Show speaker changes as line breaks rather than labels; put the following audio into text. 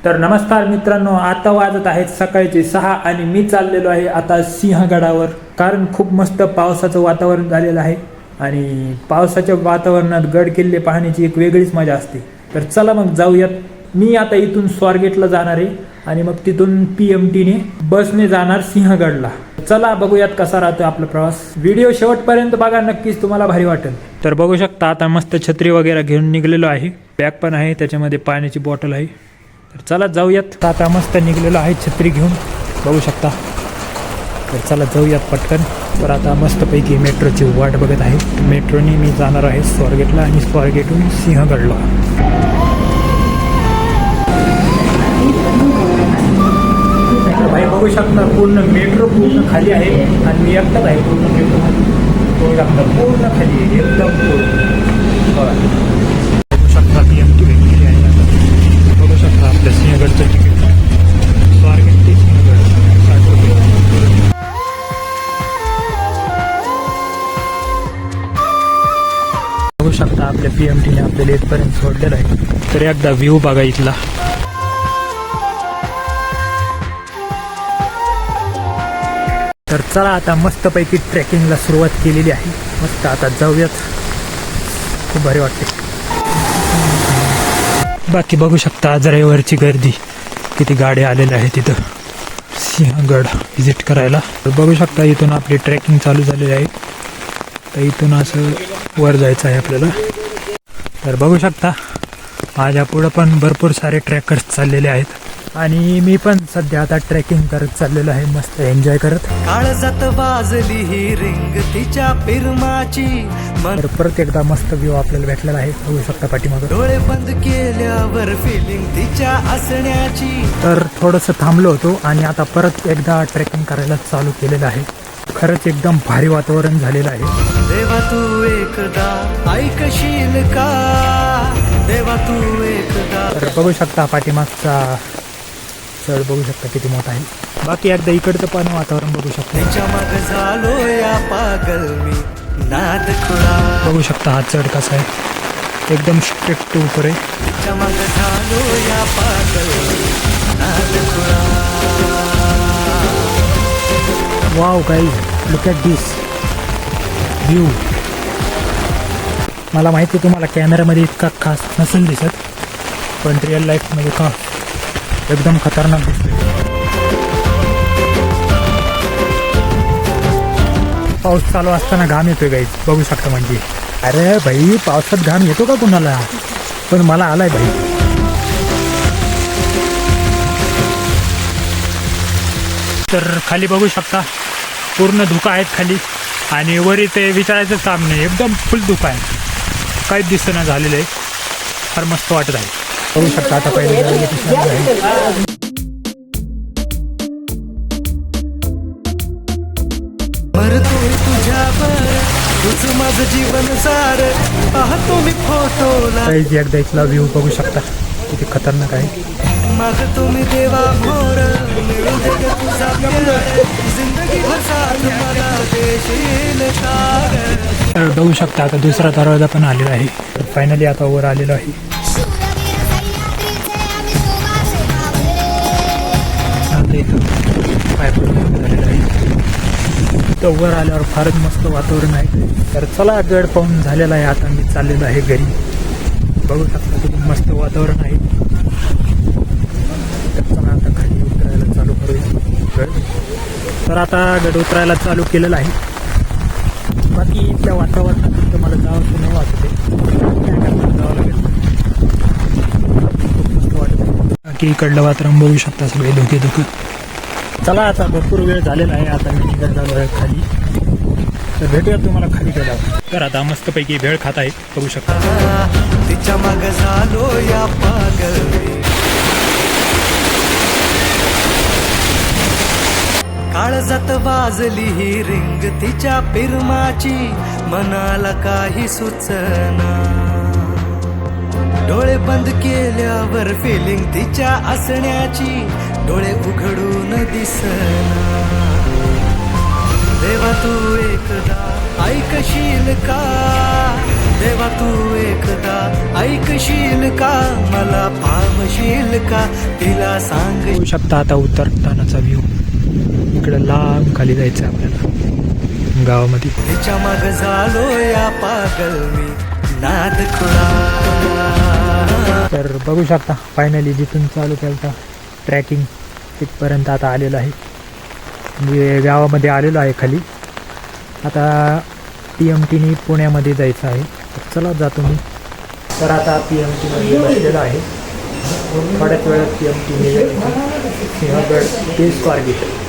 तर नमस्कार मित्रांनो, आता वाजत आहेत सकाळचे 6 आणि मी चाललेलो आहे आता सिंहगडावर. कारण खूप मस्त पावसाचं वातावरण झालेलं आहे आणि पावसाच्या वातावरणात गड किल्ले पाहण्याची एक वेगळीच मजा असते. तर चला मग जाऊयात. मी आता इथून स्वारगेटला जाणार आहे आणि मग तिथून PMTने बसने जाणार सिंहगडला. चला बघूयात कसा राहतो आपला प्रवास. व्हिडिओ शेवटपर्यंत बघा, नक्कीच तुम्हाला भारी वाटेल. तर बघू शकता आता मस्त छत्री वगैरे घेऊन निघलेलो आहे. बॅग पण आहे, त्याच्यामध्ये पाण्याची बॉटल आहे. तर चला जाऊयात. आता मस्त निघलेलो आहे छत्री घेऊन, बघू शकता. तर चला जाऊयात पटकन. तर आता मस्तपैकी मेट्रोची वाट बघत आहे. मेट्रोने मी जाणार आहे स्वारगेटला आणि स्वारगेटहून सिंहगडला. भाई बघू शकता पूर्ण मेट्रो पूर्ण खाली आहे आणि मी एकटाच आहे पूर्ण मेट्रो. बघू शकता पूर्ण खाली आहे, एकदम पूर्ण. बघू शकता PMT भेटलेली आहे. आता बघू शकता आपल्या सिंहगडचं तिकीट स्वारगेट ते सिंहगड 60 रुपये. बघू शकता आपल्या PMTने आपल्याला इथपर्यंत सोडलेलं आहे. तर एकदा व्ह्यू बघा इथला. तर चला आता मस्तपैकी ट्रेकिंगला सुरुवात केलेली आहे. मस्त आता जाऊयात, खूप भारी वाटते. बाकी बघू शकता आज रविवारची गर्दी, किती गाड्या आलेल्या आहेत तिथं सिंहगड व्हिजिट करायला. तर बघू शकता इथून आपली ट्रेकिंग चालू झालेली आहे. तर इथून असं वर जायचं आहे आपल्याला. तर बघू शकता माझ्या पुढं पण भरपूर सारे ट्रेकर्स चाललेले आहेत आणि मी पण सध्या आता ट्रेकिंग करत चाललेलो आहे, मस्त एन्जॉय करत.
काळजात वाजली ही रिंग तिच्या पिरमाची.
तर परत एकदा मस्त व्ह्यू आपल्याला भेटलेला आहे, बघू शकता पाठीमागं.
डोळे बंद केल्यावर फिलिंग तिच्या असण्याची.
तर थोडंसं थांबलो होतो आणि आता परत एकदा ट्रेकिंग करायला चालू केलेलं आहे. खरंच एकदम भारी वातावरण झालेलं आहे.
देवा तू एकदा ऐकशील का, देवा तू एकदा.
तर बघू शकता पाठीमागचा चढ बघू शकता किती मोठा आहे. बाकी एकदा इकडचं पण वातावरण बघू शकता.
तिच्या माग झालो या पागल मी नाद खुळा.
बघू शकता हा चढ कसा आहे, एकदम स्ट्रिक्ट ऊपर आहे.
तिच्या माग झालो या पागल नाद खुळा.
Wow guys, look at this view. मला माहिती आहे तुम्हाला कॅमेरामध्ये इतका खास नसेल दिसत, पण रिअल लाईफमध्ये का एकदम खतरनाक दिसते. पाऊस चालू असताना घाम येतोय गाईज, बघू शकता. म्हणजे अरे भाई, पावसात घाम येतो का कुणाला, पण मला आलाय भाई. तर खाली बघू शकता पूर्ण धुका आहेत खाली आणि वरी ते विचारायचं काम नाही, एकदम फुल धुका आहे, काहीच दिसणं झालेलं आहे. फार मस्त वाटत आहे. बघू शकता आता पहिले
मरतोय तुझ्यावर तुझ माझं जीवन सार. पाहतो मी फोटोला
एकदा इथला व्ह्यू बघू शकता किती खतरनाक आहे.
मागतो मी देवा भोर मिळू दे ग तुझा प्यार. जिंदगी भर साथ मला देशील का.
तर बघू शकता आता दुसरा दरवाजा पण आलेला आहे. तर फायनली आता वर आलेलो आहे. आता इथं पाय पडून झालेलं आहे. तर वर आल्यावर फारच मस्त वातावरण आहे. तर चला गड पाहून झालेला आहे. आता मी चाललेलो आहे घरी. बघू शकता किती मस्त वातावरण आहे. तर चला आता खाली उतरायला चालू करूया गड. तर आता गड उतरायला चालू केलेलं आहे. बाकी इथल्या वातावरणात तर मला जावं नाही वाटते, काय करताना जावं लागेल. खूप मस्त वाटत आहे. बाकी इकडलं वातावरण बघू शकता, सगळे धोके. चला आता भरपूर वेळ झालेला आहे. आता मी निघत झालो आहे खाली. तर भेटूया तुम्हाला खाली गेल्यावर. तर आता मस्तपैकी भेळ खात आहे, बघू शकता.
तिच्या माग झालो या पागल मी. काळजात वाजली ही रिंग तिच्या पिरमाची. मनाला काही सुचना, डोळे बंद केल्यावर फिलिंग तिच्या असण्याची. डोळे उघडून दिसना. देवा तू एकदा ऐकशील का, देवा तू एकदा ऐकशील का, मला पाहशील का, तिला सांग.
होऊ शकता आता उतरतानाचा व्ह्यू. इकडं लांब खाली जायचं आपल्याला गावामध्ये.
तिच्या माग झालो या पागल मी, नाद खुळा.
तर बघू शकता फायनली जिथून चालू केलं ट्रॅकिंग तिथपर्यंत आता आलेलं आहे. म्हणजे गावामध्ये आलेलो आहे खाली. आता PMTने पुण्यामध्ये जायचं आहे. तर चला जातो मी. तर आता PMTमध्ये बसलेलो आहे. थोड्याच वेळात PMT सिंहगड ते स्वारगेट